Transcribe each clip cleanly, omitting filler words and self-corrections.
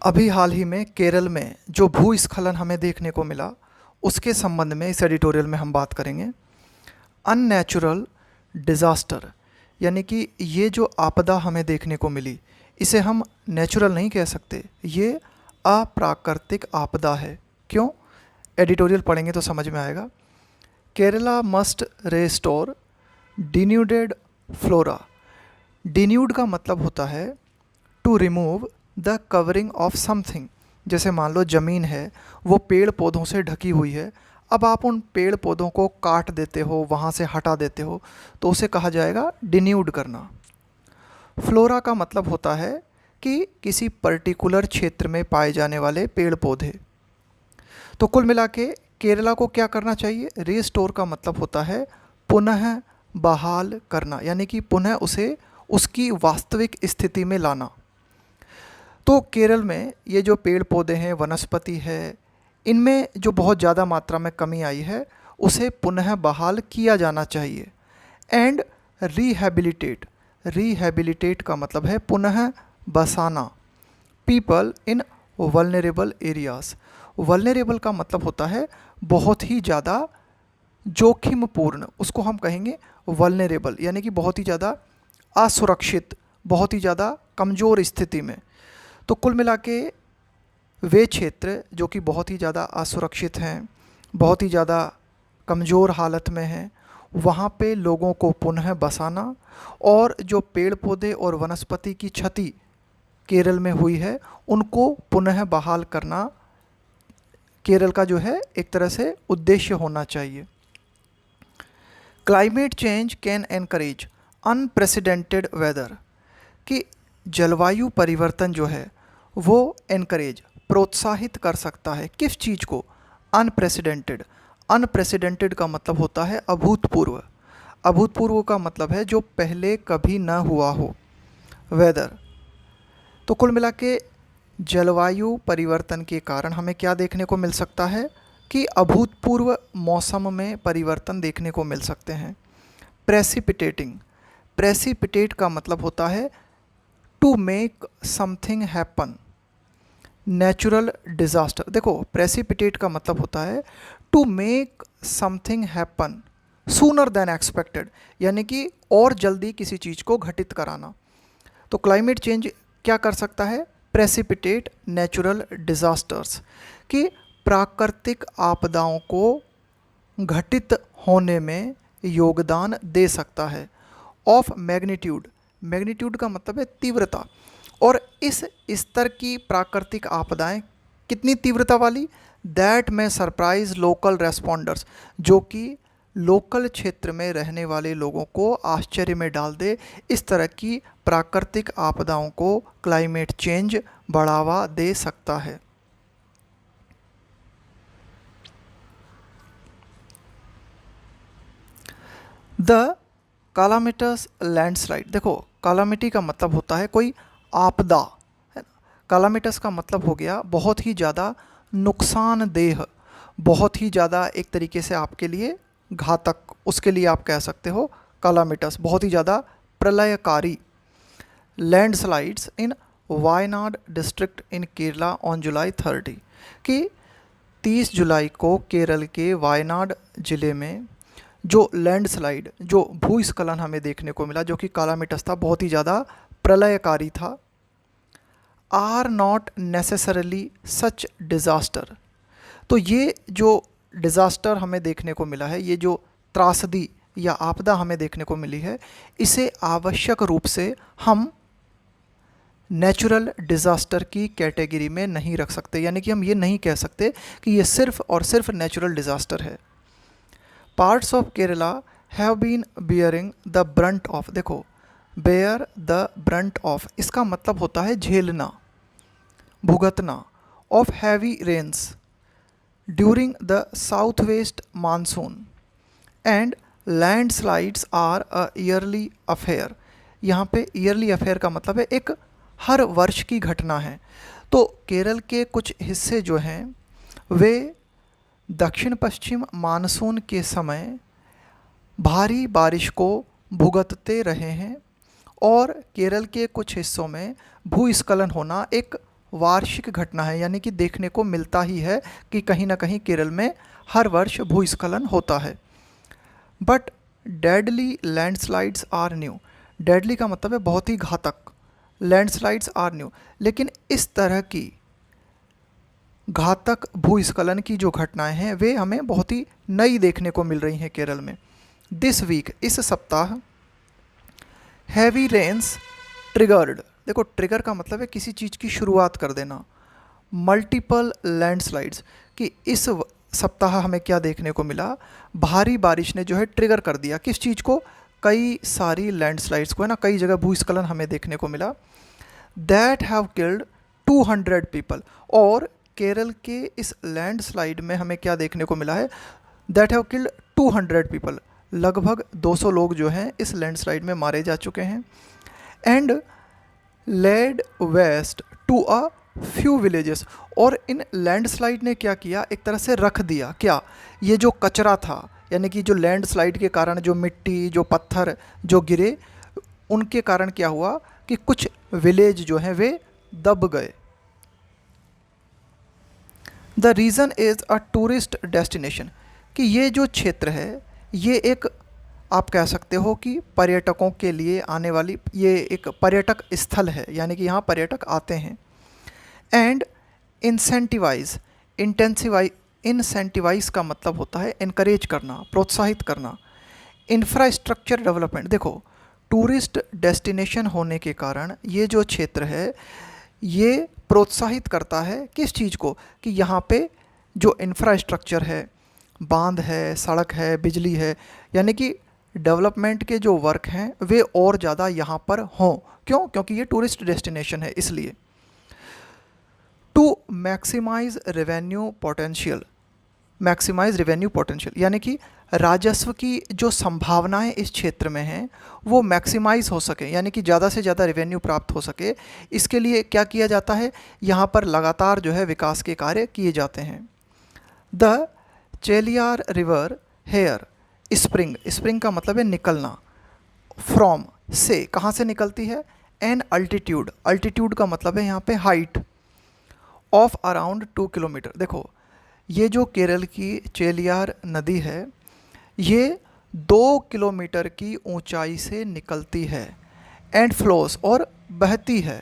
अभी हाल ही में केरल में जो भूस्खलन हमें देखने को मिला, उसके संबंध में इस एडिटोरियल में हम बात करेंगे। अननेचुरल डिज़ास्टर, यानी कि ये जो आपदा हमें देखने को मिली, इसे हम नेचुरल नहीं कह सकते, ये अप्राकृतिक आपदा है। क्यों? एडिटोरियल पढ़ेंगे तो समझ में आएगा। Kerala must restore denuded flora. Denude का मतलब होता है to remove the covering of something. जैसे मान लो ज़मीन है, वो पेड़ पौधों से ढकी हुई है, अब आप उन पेड़ पौधों को काट देते हो, वहाँ से हटा देते हो, तो उसे कहा जाएगा डिन्यूड करना। फ्लोरा का मतलब होता है कि किसी पर्टिकुलर क्षेत्र में पाए जाने वाले पेड़ पौधे। तो कुल मिला के केरला को क्या करना चाहिए? रीस्टोर का मतलब होता है पुनः बहाल करना, यानी कि पुनः उसे उसकी वास्तविक स्थिति में लाना। तो केरल में ये जो पेड़ पौधे हैं, वनस्पति है, इनमें जो बहुत ज़्यादा मात्रा में कमी आई है, उसे पुनः बहाल किया जाना चाहिए। एंड रिहैबिलिटेट, रिहैबिलिटेट का मतलब है पुनः बसाना। People in vulnerable areas. Vulnerable का मतलब होता है बहुत ही ज़्यादा जोखिमपूर्ण, उसको हम कहेंगे वल्नरेबल, यानी कि बहुत ही ज़्यादा असुरक्षित, बहुत ही ज़्यादा कमज़ोर स्थिति में। तो कुल मिला के वे क्षेत्र जो कि बहुत ही ज़्यादा असुरक्षित हैं, बहुत ही ज़्यादा कमज़ोर हालत में हैं, वहाँ पे लोगों को पुनः बसाना और जो पेड़ पौधे और वनस्पति की क्षति केरल में हुई है, उनको पुनः बहाल करना केरल का जो है एक तरह से उद्देश्य होना चाहिए। Climate change can encourage unprecedented weather, कि जलवायु परिवर्तन जो है वो एनकरेज, प्रोत्साहित कर सकता है किस चीज़ को? अनप्रेसिडेंटेड। अनप्रेसिडेंटेड का मतलब होता है अभूतपूर्व। अभूतपूर्व का मतलब है जो पहले कभी न हुआ हो, वेदर। तो कुल मिला के जलवायु परिवर्तन के कारण हमें क्या देखने को मिल सकता है कि अभूतपूर्व मौसम में परिवर्तन देखने को मिल सकते हैं। प्रेसिपिटेटिंग, प्रेसिपिटेट का मतलब होता है to make something happen. Natural disaster, देखो प्रेसिपिटेट का मतलब होता है to make something happen sooner than expected, यानी कि और जल्दी किसी चीज़ को घटित कराना। तो क्लाइमेट चेंज क्या कर सकता है? प्रेसिपिटेट नेचुरल डिज़ास्टर्स, कि प्राकृतिक आपदाओं को घटित होने में योगदान दे सकता है। ऑफ मैग्नीट्यूड, मैग्नीट्यूड का मतलब है तीव्रता, और इस स्तर की प्राकृतिक आपदाएं कितनी तीव्रता वाली? दैट में सरप्राइज लोकल रेस्पोंडर्स, जो कि लोकल क्षेत्र में रहने वाले लोगों को आश्चर्य में डाल दे। इस तरह की प्राकृतिक आपदाओं को क्लाइमेट चेंज बढ़ावा दे सकता है। द कालामिटस लैंडस्लाइड, देखो कालामिटी का मतलब होता है कोई आपदा, है ना। कालामिटस का मतलब हो गया बहुत ही ज़्यादा नुकसानदेह, बहुत ही ज़्यादा एक तरीके से आपके लिए घातक, उसके लिए आप कह सकते हो कालामिटस, बहुत ही ज़्यादा प्रलयकारी। Landslides in Wayanad district in Kerala on July 30, कि 30 जुलाई को केरल के वायनाड ज़िले में जो लैंडस्लाइड, जो भूस्खलन हमें देखने को मिला, जो कि कालामिटस था, बहुत ही ज़्यादा प्रलयकारी था। Are not necessarily such disaster, तो ये जो डिज़ास्टर हमें देखने को मिला है, ये जो त्रासदी या आपदा हमें देखने को मिली है, इसे आवश्यक रूप से हम नेचुरल डिज़ास्टर की कैटेगरी में नहीं रख सकते, यानी कि हम ये नहीं कह सकते कि ये सिर्फ़ और सिर्फ नेचुरल डिज़ास्टर है। Parts of Kerala have been bearing the brunt of, देखो बेयर द ब्रंट ऑफ, इसका मतलब होता है झेलना, भुगतना, of heavy rains during the south west monsoon and landslides are a yearly affair. यहाँ पे ईयरली अफेयर का मतलब है एक हर वर्ष की घटना है। तो केरल के कुछ हिस्से जो हैं वे दक्षिण पश्चिम मानसून के समय भारी बारिश को भुगतते रहे हैं, और केरल के कुछ हिस्सों में भूस्खलन होना एक वार्षिक घटना है, यानी कि देखने को मिलता ही है कि कहीं ना कहीं केरल में हर वर्ष भूस्खलन होता है। But deadly landslides are new. Deadly का मतलब है बहुत ही घातक, लैंडस्लाइड्स आर न्यू, लेकिन इस तरह की घातक भूस्खलन की जो घटनाएं हैं वे हमें बहुत ही नई देखने को मिल रही हैं केरल में। दिस वीक, इस सप्ताह, हैवी रेन्स ट्रिगर्ड, देखो ट्रिगर का मतलब है किसी चीज़ की शुरुआत कर देना, मल्टीपल लैंडस्लाइड्स, कि इस सप्ताह हमें क्या देखने को मिला, भारी बारिश ने जो है ट्रिगर कर दिया किस चीज़ को, कई सारी लैंडस्लाइड्स को, है ना, कई जगह भूस्खलन हमें देखने को मिला। दैट हैव किल्ड 200 पीपल, और केरल के इस लैंडस्लाइड में हमें क्या देखने को मिला है, दैट हैव किल्ड 200 पीपल, लगभग 200 लोग जो हैं इस लैंडस्लाइड में मारे जा चुके हैं। And laid waste to a few villages, और इन लैंडस्लाइड ने क्या किया, एक तरह से रख दिया क्या, ये जो कचरा था, यानी कि जो लैंडस्लाइड के कारण जो मिट्टी, जो पत्थर जो गिरे, उनके कारण क्या हुआ कि कुछ विलेज जो हैं वे दब गए। The reason is a tourist destination, कि ये जो क्षेत्र है ये एक, आप कह सकते हो कि पर्यटकों के लिए आने वाली ये एक पर्यटक स्थल है, यानी कि यहाँ पर्यटक आते हैं। एंड इंसेंटिवाइज, इंसेंटिवाइज का मतलब होता है इनकरेज करना, प्रोत्साहित करना। इंफ्रास्ट्रक्चर डेवलपमेंट, देखो टूरिस्ट डेस्टिनेशन होने के कारण ये जो क्षेत्र है ये प्रोत्साहित करता है किस चीज़ को, कि यहाँ पे जो इंफ्रास्ट्रक्चर है, बांध है, सड़क है, बिजली है, यानी कि डेवलपमेंट के जो वर्क हैं वे और ज़्यादा यहाँ पर हों। क्यों? क्योंकि ये टूरिस्ट डेस्टिनेशन है इसलिए। To maximise revenue potential, maximise revenue potential, यानी कि राजस्व की जो संभावनाएं इस क्षेत्र में हैं वो मैक्सिमाइज हो सके, यानी कि ज़्यादा से ज़्यादा रेवेन्यू प्राप्त हो सके, इसके लिए क्या किया जाता है, यहाँ पर लगातार जो है विकास के कार्य किए जाते हैं। The Chaliyar river here spring, spring का मतलब है निकलना, फ्रॉम से, कहाँ से निकलती है, एन अल्टीट्यूड, अल्टीट्यूड का मतलब है यहाँ पे हाइट, ऑफ अराउंड 2 किलोमीटर। देखो ये जो केरल की चेलियार नदी है ये 2 किलोमीटर की ऊंचाई से निकलती है, एंड फ्लोस, और बहती है,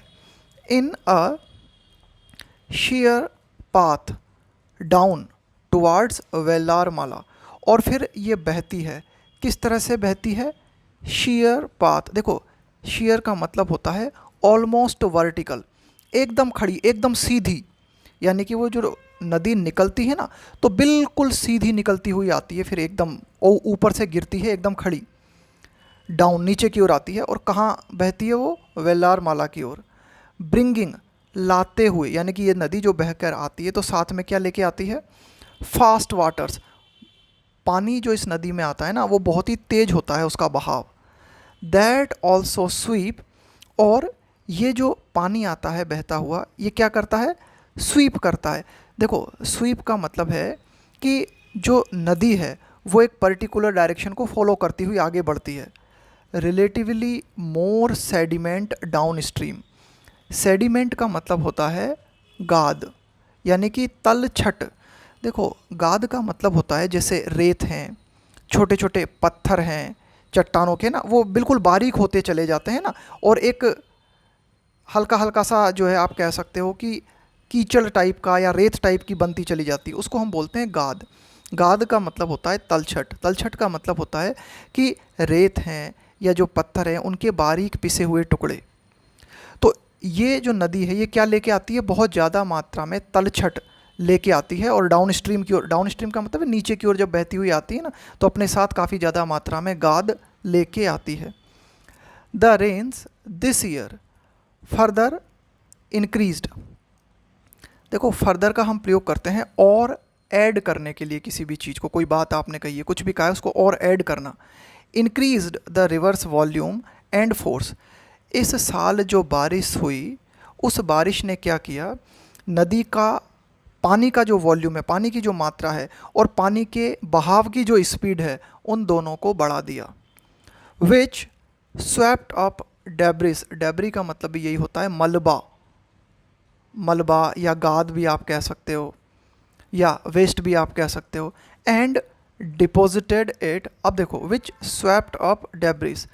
in a sheer path down towards Vellarmala, और फिर ये बहती है, किस तरह से बहती है, शेयर पाथ, देखो शेयर का मतलब होता है ऑलमोस्ट वर्टिकल, एकदम खड़ी, एकदम सीधी, यानी कि वो जो नदी निकलती है ना तो बिल्कुल सीधी निकलती हुई आती है, फिर एकदम ऊपर से गिरती है एकदम खड़ी, डाउन नीचे की ओर आती है, और कहाँ बहती है वो, वेलारमाला की ओर। ब्रिंगिंग, लाते हुए, यानी कि ये नदी जो बहकर आती है तो साथ में क्या लेके आती है, फास्ट वाटर्स, पानी जो इस नदी में आता है ना वो बहुत ही तेज होता है उसका बहाव। दैट ऑल्सो स्वीप, और ये जो पानी आता है बहता हुआ ये क्या करता है, स्वीप करता है। देखो स्वीप का मतलब है कि जो नदी है वो एक पर्टिकुलर डायरेक्शन को फॉलो करती हुई आगे बढ़ती है। रिलेटिवली मोर सेडिमेंट डाउन स्ट्रीम, सेडिमेंट का मतलब होता है गाद, यानी कि तलछट। देखो गाद का मतलब होता है जैसे रेत हैं, छोटे छोटे पत्थर हैं चट्टानों के ना, वो बिल्कुल बारीक होते चले जाते हैं ना, और एक हल्का हल्का सा जो है आप कह सकते हो कि कीचड़ टाइप का या रेत टाइप की बनती चली जाती है, उसको हम बोलते हैं गाद। गाद का मतलब होता है तलछट, तलछट का मतलब होता है कि रेत हैं या जो पत्थर हैं उनके बारीक पिसे हुए टुकड़े। तो ये जो नदी है ये क्या लेके आती है, बहुत ज़्यादा मात्रा में तलछट लेके आती है, और डाउन स्ट्रीम की ओर, डाउन स्ट्रीम का मतलब है नीचे की ओर जब बहती हुई आती है ना तो अपने साथ काफ़ी ज़्यादा मात्रा में गाद लेके आती है। The rains this year further increased, देखो फर्दर का हम प्रयोग करते हैं और ऐड करने के लिए, किसी भी चीज़ को, कोई बात आपने कही है, कुछ भी कहा है उसको और ऐड करना। Increased the reverse volume and force, इस साल जो बारिश हुई उस बारिश ने क्या किया, नदी का पानी का जो वॉल्यूम है, पानी की जो मात्रा है और पानी के बहाव की जो स्पीड है उन दोनों को बढ़ा दिया। विच स्वेप्ट अप डेब्रिस, डेब्री का मतलब भी यही होता है मलबा, मलबा या गाद भी आप कह सकते हो या वेस्ट भी आप कह सकते हो, एंड डिपॉजिटेड इट, अब देखो, विच स्वेप्ट अप डेब्रिस।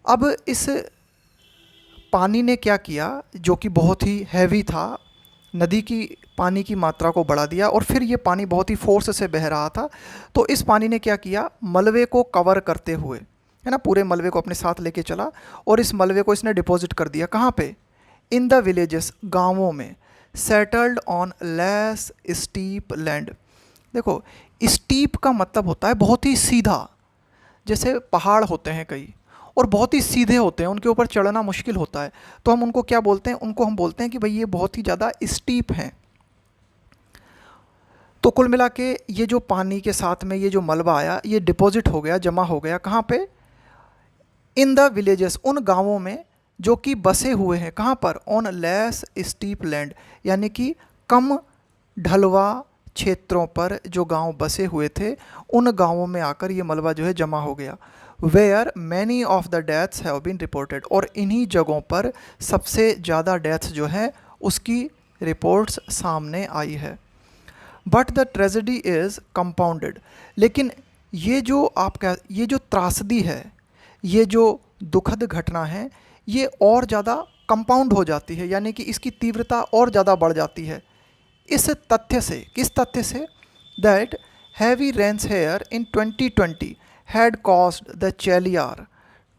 अब इस पानी ने क्या किया, जो कि बहुत ही हैवी था, नदी की पानी की मात्रा को बढ़ा दिया, और फिर ये पानी बहुत ही फोर्स से बह रहा था, तो इस पानी ने क्या किया, मलबे को कवर करते हुए, है ना, पूरे मलबे को अपने साथ लेके चला, और इस मलबे को इसने डिपॉजिट कर दिया कहाँ पे, इन द विलेजेस, गाँवों में, settled on less steep land. देखो, स्टीप का मतलब होता है बहुत ही सीधा, जैसे पहाड़ होते हैं कई, और बहुत ही सीधे होते हैं, उनके ऊपर चढ़ना मुश्किल होता है, तो हम उनको क्या बोलते हैं, उनको हम बोलते हैं कि भाई ये बहुत ही ज़्यादा स्टीप हैं। तो कुल मिला के ये जो पानी के साथ में ये जो मलबा आया, ये डिपॉजिट हो गया, जमा हो गया कहाँ पे, इन द विलेजेस, उन गांवों में जो कि बसे हुए हैं, कहाँ पर, ऑन लेस स्टीप लैंड, यानी कि कम ढलवा क्षेत्रों पर जो गांव बसे हुए थे, उन गांवों में आकर ये मलबा जो है जमा हो गया। Where many of the deaths have been reported, और इन्हीं जगहों पर सबसे ज़्यादा डेथ्स जो है उसकी रिपोर्ट्स सामने आई है। But the tragedy is compounded, लेकिन ये जो त्रासदी है, ये जो दुखद घटना है, ये और ज़्यादा कंपाउंड हो जाती है, यानी कि इसकी तीव्रता और ज़्यादा बढ़ जाती है इस तथ्य से, किस तथ्य से, that heavy rains here in 2020 had caused the Chaliyar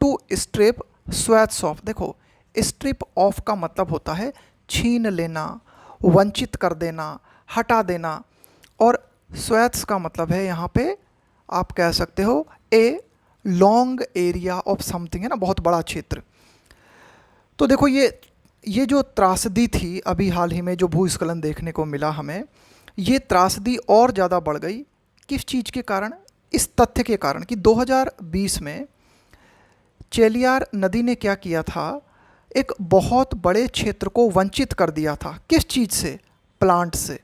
to strip swathes off. देखो, स्ट्रिप ऑफ का मतलब होता है छीन लेना, वंचित कर देना, हटा देना, और स्वेट्स का मतलब है यहाँ पे आप कह सकते हो a long area of something, है ना, बहुत बड़ा क्षेत्र। तो देखो, ये जो त्रासदी थी अभी हाल ही में जो भूस्खलन देखने को मिला हमें, ये त्रासदी और ज़्यादा बढ़ गई किस चीज़ के कारण, इस तथ्य के कारण कि 2020 में चेलियार नदी ने क्या किया था, एक बहुत बड़े क्षेत्र को वंचित कर दिया था, किस चीज़ से, प्लांट से,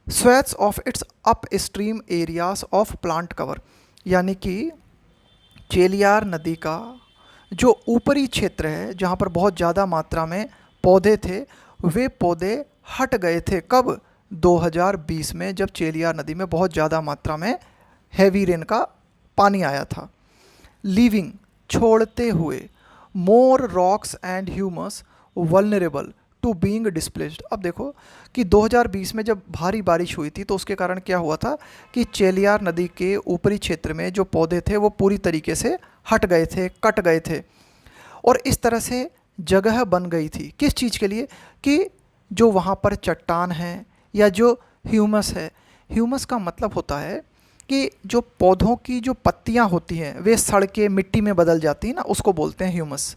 sweats of its up stream areas of plant cover, यानी कि चेलियार नदी का जो ऊपरी क्षेत्र है जहाँ पर बहुत ज़्यादा मात्रा में पौधे थे, वे पौधे हट गए थे कब, 2020 में, जब चेलियार नदी में बहुत ज़्यादा मात्रा में हैवी रेन का पानी आया था। लीविंग, छोड़ते हुए, more rocks and humus vulnerable to being displaced. अब देखो कि 2020 में जब भारी बारिश हुई थी तो उसके कारण क्या हुआ था कि चेलियार नदी के ऊपरी क्षेत्र में जो पौधे थे वो पूरी तरीके से हट गए थे, कट गए थे, और इस तरह से जगह बन गई थी किस चीज़ के लिए, कि जो वहाँ पर चट्टान है या जो ह्यूमस है, ह्यूमस का मतलब होता है कि जो पौधों की जो पत्तियाँ होती हैं वे सड़ के मिट्टी में बदल जाती हैं ना, उसको बोलते हैं ह्यूमस।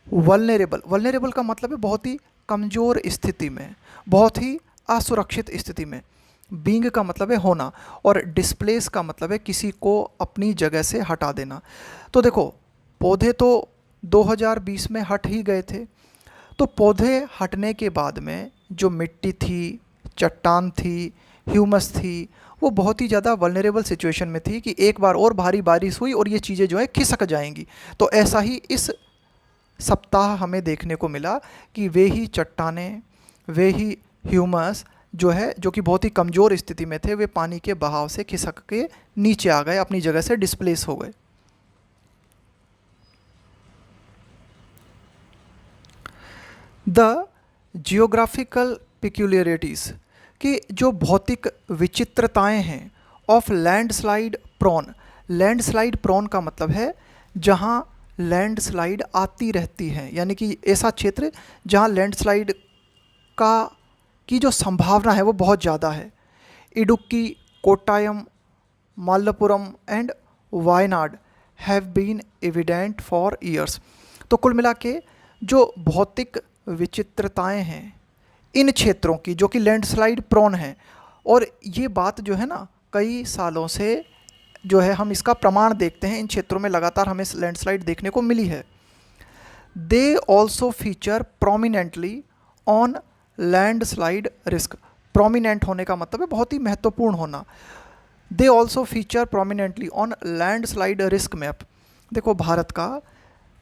वल्नरेबल, वल्नरेबल का मतलब है बहुत ही कमज़ोर स्थिति में, बहुत ही असुरक्षित स्थिति में। बींग का मतलब है होना, और डिस्प्लेस का मतलब है किसी को अपनी जगह से हटा देना। तो देखो, पौधे तो 2020 में हट ही गए थे, तो पौधे हटने के बाद में जो मिट्टी थी, चट्टान थी, ह्यूमस थी, वो बहुत ही ज़्यादा वल्नरेबल सिचुएशन में थी कि एक बार और भारी बारिश हुई और ये चीज़ें जो है खिसक जाएंगी। तो ऐसा ही इस सप्ताह हमें देखने को मिला कि वे ही चट्टानें, वे ही ह्यूमस जो है, जो कि बहुत ही कमज़ोर स्थिति में थे, वे पानी के बहाव से खिसक के नीचे आ गए, अपनी जगह से डिस्प्लेस हो गए। द जियोग्राफिकल पिक्यूलियरिटीज़, कि जो भौतिक विचित्रताएं हैं, of landslide prone. Landslide prone का मतलब है जहां लैंडस्लाइड आती रहती है, यानी कि ऐसा क्षेत्र जहां लैंडस्लाइड का की जो संभावना है वो बहुत ज़्यादा है। Idukki, Kottayam, Malappuram and Wayanad have been evident for years. तो कुल मिला के जो भौतिक विचित्रताएं हैं इन क्षेत्रों की, जो कि लैंडस्लाइड प्रोन हैं, और ये बात जो है ना कई सालों से जो है हम इसका प्रमाण देखते हैं, इन क्षेत्रों में लगातार हमें लैंडस्लाइड देखने को मिली है। They also feature prominently on landslide risk. Prominent होने का मतलब है बहुत ही महत्वपूर्ण होना। They also feature prominently on landslide risk map. देखो, भारत का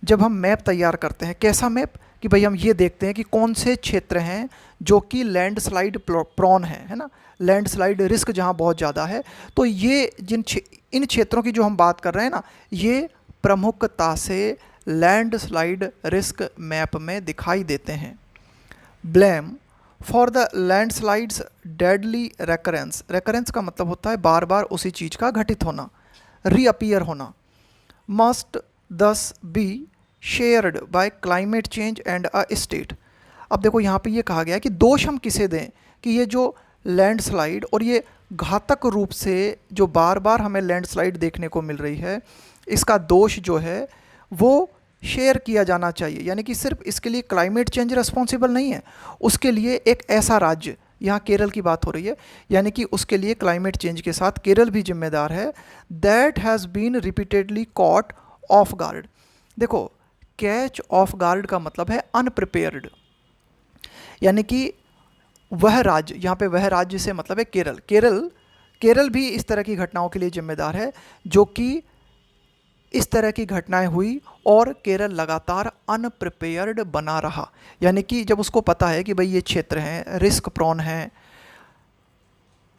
जब हम मैप तैयार करते हैं, कैसा मैप, कि भाई हम ये देखते हैं कि कौन से क्षेत्र हैं जो कि लैंडस्लाइड प्रॉन है ना, लैंडस्लाइड रिस्क जहाँ बहुत ज़्यादा है। तो ये इन क्षेत्रों की जो हम बात कर रहे हैं ना, ये प्रमुखता से लैंडस्लाइड रिस्क मैप में दिखाई देते हैं। Blame for the landslides deadly recurrence, recurrence का मतलब होता है बार बार उसी चीज़ का घटित होना, रीअपीयर होना। मस्ट दस be shared by climate change and a state. अब देखो यहाँ पे ये कहा गया है कि दोष हम किसे दें कि ये जो लैंडस्लाइड और ये घातक रूप से जो बार बार हमें लैंडस्लाइड देखने को मिल रही है, इसका दोष जो है वो शेयर किया जाना चाहिए। यानी कि सिर्फ इसके लिए क्लाइमेट चेंज रिस्पॉन्सिबल नहीं है, उसके लिए एक ऐसा राज्य, यहाँ केरल की बात हो रही है, यानी कि उसके लिए क्लाइमेट चेंज के साथ केरल भी जिम्मेदार है। That has been repeatedly caught off guard. देखो कैच ऑफ गार्ड का मतलब है अनप्रिपेयर्ड, यानी कि वह राज्य, यहाँ पे वह राज्य से मतलब है केरल, केरल भी इस तरह की घटनाओं के लिए जिम्मेदार है जो कि इस तरह की घटनाएं हुई और केरल लगातार अनप्रिपेयर्ड बना रहा। यानी कि जब उसको पता है कि भाई ये क्षेत्र हैं, रिस्क प्रॉन हैं,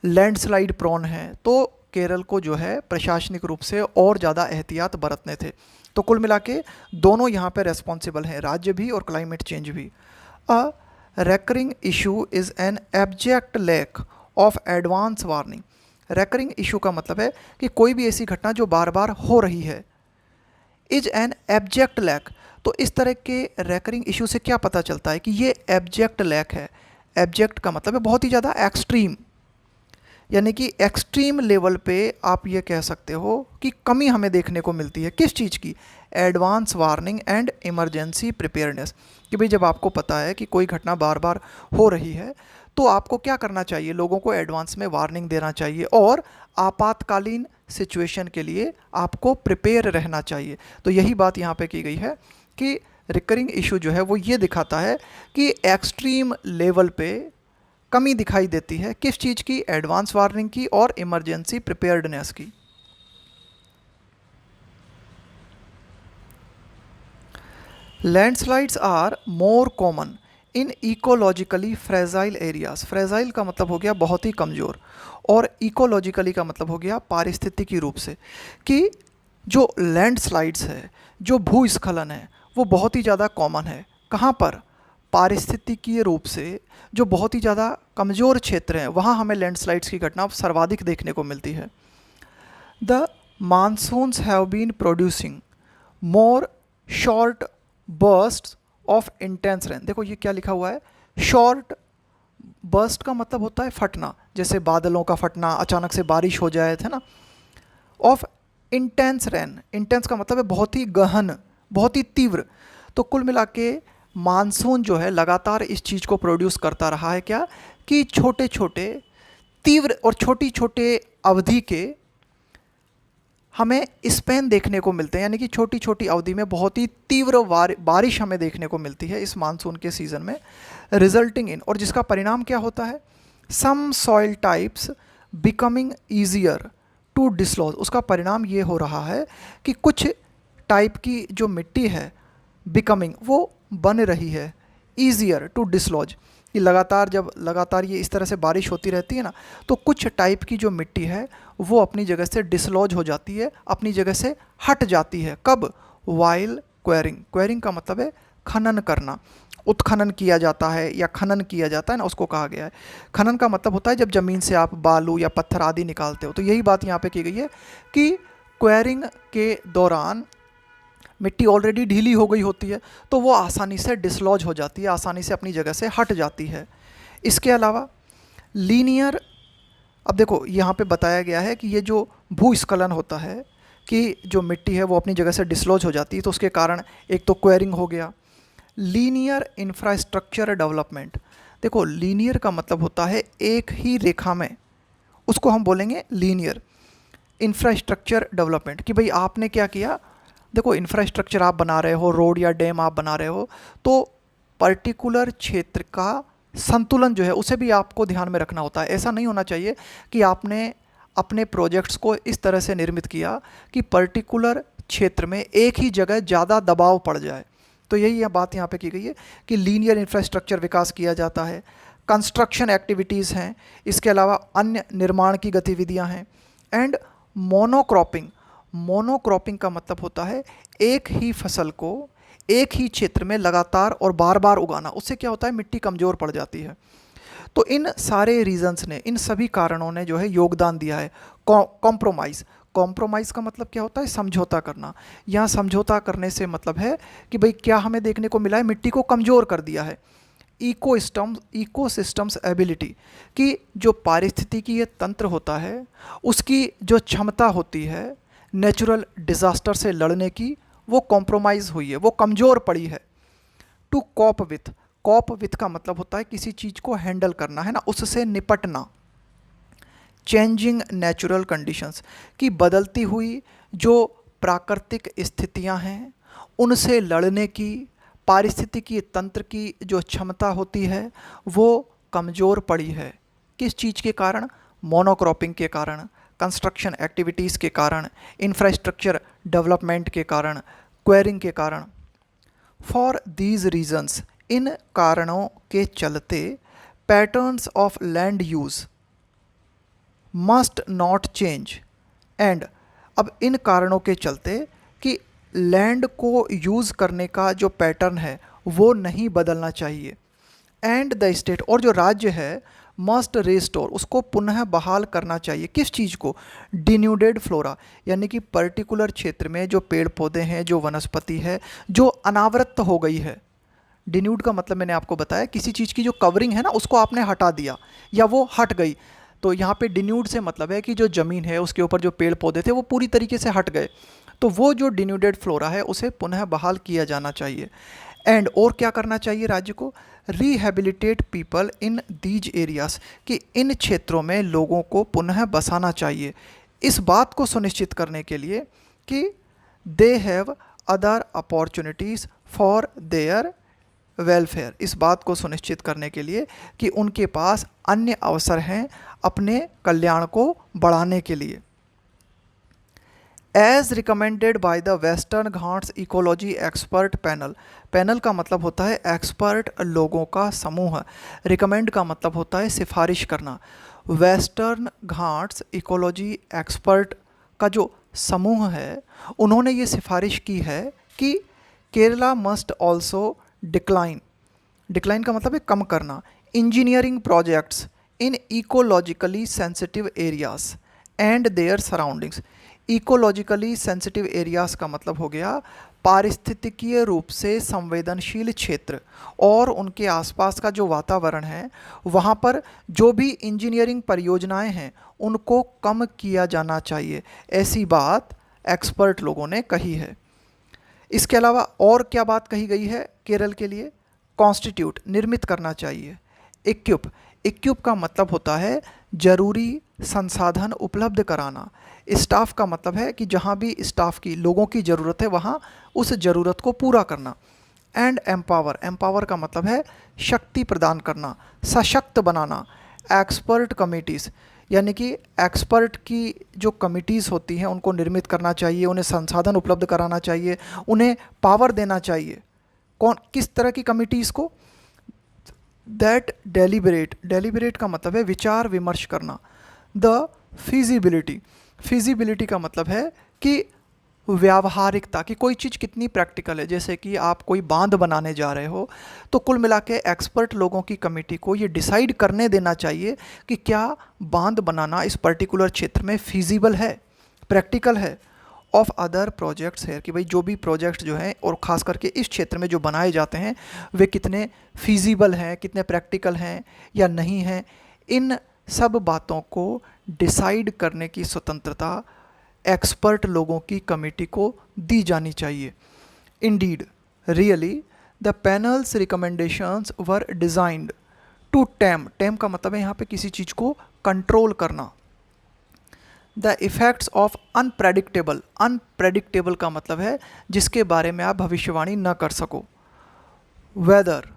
लैंडस्लाइड प्रॉन हैं, तो केरल को जो है प्रशासनिक रूप से और ज़्यादा एहतियात बरतने थे। तो कुल मिला के दोनों यहाँ पे रेस्पॉन्सिबल हैं, राज्य भी और क्लाइमेट चेंज भी। A recurring issue is an abject lack of advance warning. Recurring issue का मतलब है कि कोई भी ऐसी घटना जो बार बार हो रही है। इज एन एब्जेक्ट लैक, तो इस तरह के रेकरिंग इशू से क्या पता चलता है कि ये एब्जेक्ट लैक है। एब्जेक्ट का मतलब है बहुत ही ज़्यादा एक्सट्रीम, यानी कि एक्सट्रीम लेवल पे आप ये कह सकते हो कि कमी हमें देखने को मिलती है। किस चीज़ की? Advance warning and emergency preparedness. कि भाई जब आपको पता है कि कोई घटना बार बार हो रही है तो आपको क्या करना चाहिए, लोगों को एडवांस में वार्निंग देना चाहिए और आपातकालीन सिचुएशन के लिए आपको प्रिपेयर रहना चाहिए। तो यही बात यहाँ पे की गई है कि रिकरिंग इशू जो है वो ये दिखाता है कि एक्सट्रीम लेवल पे कमी दिखाई देती है। किस चीज़ की? एडवांस वार्निंग की और इमरजेंसी प्रिपेयर्डनेस की। Landslides are more common in ecologically fragile areas. Fragile का मतलब हो गया बहुत ही कमज़ोर, और इकोलॉजिकली का मतलब हो गया पारिस्थितिकी रूप से, कि जो लैंडस्लाइड्स है, जो भूस्खलन है, वो बहुत ही ज़्यादा कॉमन है। कहाँ पर? पारिस्थितिकीय रूप से जो बहुत ही ज़्यादा कमज़ोर क्षेत्र हैं वहाँ हमें लैंडस्लाइड्स की घटना सर्वाधिक देखने को मिलती है। The monsoons have been producing more short burst of intense rain. देखो ये क्या लिखा हुआ है, शॉर्ट बर्स्ट का मतलब होता है फटना, जैसे बादलों का फटना, अचानक से बारिश हो जाए थे ना। ऑफ इंटेंस रेन, इंटेंस का मतलब है बहुत ही गहन, बहुत ही तीव्र। तो कुल मिला के मानसून जो है लगातार इस चीज़ को प्रोड्यूस करता रहा है, क्या कि छोटे छोटे तीव्र और छोटी छोटे अवधि के हमें स्पेन देखने को मिलते हैं, यानी कि छोटी छोटी अवधि में बहुत ही तीव्र बारिश हमें देखने को मिलती है इस मानसून के सीज़न में। रिजल्टिंग इन, और जिसका परिणाम क्या होता है? Some soil types becoming easier to dislodge. उसका परिणाम ये हो रहा है कि कुछ टाइप की जो मिट्टी है बिकमिंग, वो बन रही है, ईजियर टू डिसलॉज, कि लगातार ये इस तरह से बारिश होती रहती है ना, तो कुछ टाइप की जो मिट्टी है वो अपनी जगह से डिसलॉज हो जाती है, अपनी जगह से हट जाती है। कब? While quarrying. क्वेरिंग का मतलब है खनन करना, उत्खनन किया जाता है या खनन किया जाता है ना, उसको कहा गया है। खनन का मतलब होता है जब ज़मीन से आप बालू या पत्थर आदि निकालते हो। तो यही बात यहाँ पे की गई है कि क्वेरिंग के दौरान मिट्टी ऑलरेडी ढीली हो गई होती है तो वो आसानी से डिसलॉज हो जाती है, आसानी से अपनी जगह से हट जाती है। इसके अलावा लीनियर, अब देखो यहाँ पे बताया गया है कि ये जो भूस्खलन होता है कि जो मिट्टी है वो अपनी जगह से डिसलॉज हो जाती है, तो उसके कारण एक तो क्वेरिंग हो गया। लीनियर इंफ्रास्ट्रक्चर डेवलपमेंट, देखो लीनियर का मतलब होता है एक ही रेखा में, उसको हम बोलेंगे लीनियर इंफ्रास्ट्रक्चर डेवलपमेंट। कि भाई आपने क्या किया, देखो इंफ्रास्ट्रक्चर आप बना रहे हो, रोड या डैम आप बना रहे हो, तो पर्टिकुलर क्षेत्र का संतुलन जो है उसे भी आपको ध्यान में रखना होता है। ऐसा नहीं होना चाहिए कि आपने अपने प्रोजेक्ट्स को इस तरह से निर्मित किया कि पर्टिकुलर क्षेत्र में एक ही जगह ज़्यादा दबाव पड़ जाए, तो यही बात यहाँ पे की गई है कि लीनियर इंफ्रास्ट्रक्चर विकास किया जाता है, कंस्ट्रक्शन एक्टिविटीज़ हैं, इसके अलावा अन्य निर्माण की गतिविधियाँ हैं, एंड मोनोक्रॉपिंग। मोनोक्रॉपिंग का मतलब होता है एक ही फसल को एक ही क्षेत्र में लगातार और बार बार उगाना। उससे क्या होता है, मिट्टी कमज़ोर पड़ जाती है। तो इन सारे रीजंस ने, इन सभी कारणों ने जो है योगदान दिया है। कॉम्प्रोमाइज़, कॉम्प्रोमाइज़ का मतलब क्या होता है, समझौता करना। यहाँ समझौता करने से मतलब है कि भाई क्या हमें देखने को मिला है, मिट्टी को कमज़ोर कर दिया है। इकोसिस्टम्स एबिलिटी, कि जो पारिस्थितिकीय तंत्र होता है उसकी जो क्षमता होती है नेचुरल डिज़ास्टर से लड़ने की, वो कॉम्प्रोमाइज़ हुई है, वो कमज़ोर पड़ी है। To cope with, cope with का मतलब होता है किसी चीज़ को हैंडल करना, है ना, उससे निपटना। चेंजिंग नेचुरल कंडीशंस, कि बदलती हुई जो प्राकृतिक स्थितियां हैं उनसे लड़ने की पारिस्थितिकी तंत्र की जो क्षमता होती है वो कमज़ोर पड़ी है। किस चीज़ के कारण, मोनोक्रॉपिंग के कारण, कंस्ट्रक्शन एक्टिविटीज़ के कारण, इंफ्रास्ट्रक्चर डेवलपमेंट के कारण, क्वेरिंग के कारण। फॉर दीज रीजन्स, इन कारणों के चलते patterns of land use must not change and, अब इन कारणों के चलते कि लैंड को यूज़ करने का जो पैटर्न है वो नहीं बदलना चाहिए। एंड द स्टेट, और जो राज्य है, मस्ट रिस्टोर, उसको पुनः बहाल करना चाहिए। किस चीज़ को, डिन्यूडेड फ्लोरा, यानी कि पर्टिकुलर क्षेत्र में जो पेड़ पौधे हैं, जो वनस्पति है जो अनावृत हो गई है। डिन्यूड का मतलब मैंने आपको बताया, किसी चीज़ की जो कवरिंग है ना उसको आपने हटा दिया या वो हट गई। तो यहाँ पे डिन्यूड से मतलब है कि जो ज़मीन है उसके ऊपर जो पेड़ पौधे थे वो पूरी तरीके से हट गए। तो वो जो डिन्यूडेड फ्लोरा है उसे पुनः बहाल किया जाना चाहिए। एंड और क्या करना चाहिए राज्य को, rehabilitate people in these areas, कि इन क्षेत्रों में लोगों को पुनः बसाना चाहिए, इस बात को सुनिश्चित करने के लिए कि they have other opportunities for their welfare, इस बात को सुनिश्चित करने के लिए कि उनके पास अन्य अवसर हैं अपने कल्याण को बढ़ाने के लिए। As recommended by the Western Ghats ecology expert panel, panel का मतलब होता है एक्सपर्ट लोगों का समूह, रिकमेंड का मतलब होता है सिफारिश करना। वेस्टर्न घाट्स इकोलॉजी एक्सपर्ट का जो समूह है उन्होंने ये सिफारिश की है कि Kerala must also decline, decline का मतलब है कम करना, engineering projects in ecologically sensitive areas and there surroundings. Ecologically sensitive areas का मतलब हो गया पारिस्थितिकीय रूप से संवेदनशील क्षेत्र और उनके आसपास का जो वातावरण है वहाँ पर जो भी इंजीनियरिंग परियोजनाएं हैं उनको कम किया जाना चाहिए, ऐसी बात एक्सपर्ट लोगों ने कही है। इसके अलावा और क्या बात कही गई है केरल के लिए, कॉन्स्टिट्यूट, निर्मित करना चाहिए। इक्विप, इक्विप का मतलब होता है जरूरी संसाधन उपलब्ध कराना। स्टाफ का मतलब है कि जहाँ भी स्टाफ की, लोगों की ज़रूरत है वहाँ उस ज़रूरत को पूरा करना। एंड एम्पावर, एम्पावर का मतलब है शक्ति प्रदान करना, सशक्त बनाना। एक्सपर्ट कमिटीज़, यानी कि एक्सपर्ट की जो कमिटीज़ होती हैं उनको निर्मित करना चाहिए, उन्हें संसाधन उपलब्ध कराना चाहिए, उन्हें पावर देना चाहिए। कौन, किस तरह की कमिटीज़ को, दैट डेलिबरेट, डेलिबरेट का मतलब है विचार विमर्श करना। द फिजिबिलिटी, फिजिबिलिटी का मतलब है कि व्यावहारिकता, कि कोई चीज़ कितनी प्रैक्टिकल है। जैसे कि आप कोई बांध बनाने जा रहे हो तो कुल मिला के एक्सपर्ट लोगों की कमेटी को ये डिसाइड करने देना चाहिए कि क्या बांध बनाना इस पर्टिकुलर क्षेत्र में फिजिबल है, प्रैक्टिकल है। ऑफ अदर प्रोजेक्ट्स है, कि भाई जो भी प्रोजेक्ट्स जो हैं और ख़ास करके इस क्षेत्र में जो बनाए जाते हैं वे कितने फिजिबल हैं, कितने प्रैक्टिकल हैं या नहीं हैं। इन सब बातों को डिसाइड करने की स्वतंत्रता एक्सपर्ट लोगों की कमेटी को दी जानी चाहिए। Indeed, really, the panel's recommendations were designed to tame, tame का मतलब है यहाँ पे किसी चीज़ को कंट्रोल करना। The effects of unpredictable, unpredictable का मतलब है जिसके बारे में आप भविष्यवाणी न कर सको। Weather,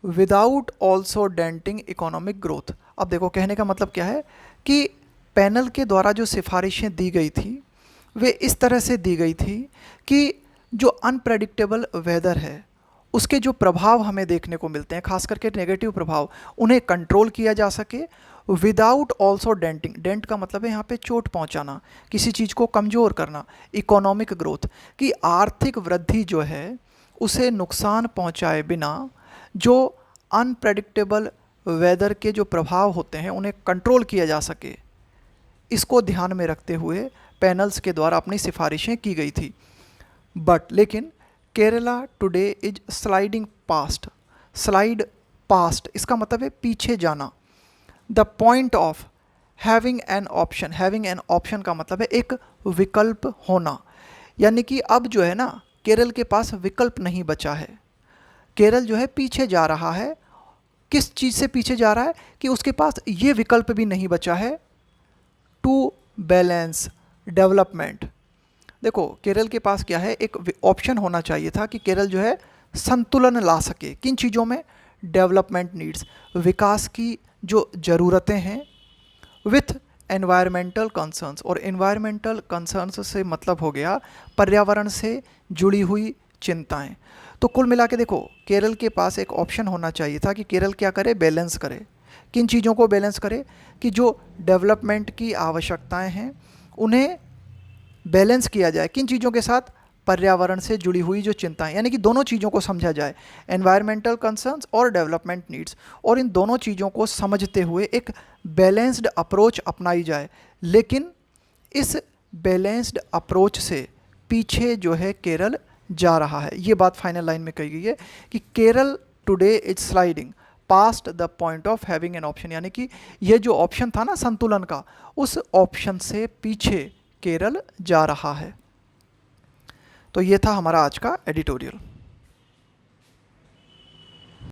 without also denting economic growth. अब देखो कहने का मतलब क्या है कि पैनल के द्वारा जो सिफारिशें दी गई थी वे इस तरह से दी गई थी कि जो अनप्रेडिक्टेबल वेदर है उसके जो प्रभाव हमें देखने को मिलते हैं, खास करके नेगेटिव प्रभाव, उन्हें कंट्रोल किया जा सके विदाउट ऑल्सो डेंटिंग। डेंट का मतलब है यहाँ पे चोट पहुँचाना, किसी चीज़ को कमज़ोर करना। इकोनॉमिक ग्रोथ, कि आर्थिक वृद्धि जो है उसे नुकसान पहुँचाए बिना जो अनप्रेडिक्टेबल वेदर के जो प्रभाव होते हैं उन्हें कंट्रोल किया जा सके, इसको ध्यान में रखते हुए पैनल्स के द्वारा अपनी सिफारिशें की गई थी। बट लेकिन Kerala today is sliding past. Slide past इसका मतलब है पीछे जाना। The point of having an option, having an option का मतलब है एक विकल्प होना, यानी कि अब जो है ना केरल के पास विकल्प नहीं बचा है। केरल जो है पीछे जा रहा है। किस चीज़ से पीछे जा रहा है कि उसके पास ये विकल्प भी नहीं बचा है टू बैलेंस डेवलपमेंट। देखो केरल के पास क्या है, एक ऑप्शन होना चाहिए था कि केरल जो है संतुलन ला सके। किन चीज़ों में? डेवलपमेंट नीड्स, विकास की जो ज़रूरतें हैं, विथ एनवायरमेंटल कंसर्न्स। और एनवायरमेंटल कंसर्न्स से मतलब हो गया पर्यावरण से जुड़ी हुई चिंताएं। तो कुल मिला के देखो केरल के पास एक ऑप्शन होना चाहिए था कि केरल क्या करे, बैलेंस करे। किन चीज़ों को बैलेंस करे कि जो डेवलपमेंट की आवश्यकताएं हैं उन्हें बैलेंस किया जाए। किन चीज़ों के साथ? पर्यावरण से जुड़ी हुई जो चिंताएं, यानी कि दोनों चीज़ों को समझा जाए, एनवायरमेंटल कंसर्न्स और डेवलपमेंट नीड्स। और इन दोनों चीज़ों को समझते हुए एक बैलेंस्ड अप्रोच अपनाई जाए। लेकिन इस बैलेंस्ड अप्रोच से पीछे जो है केरल जा रहा है। ये बात फाइनल लाइन में कही गई है कि Kerala today is sliding past the point of having an option, यानी कि ये जो ऑप्शन था ना संतुलन का, उस ऑप्शन से पीछे केरल जा रहा है। तो ये था हमारा आज का एडिटोरियल।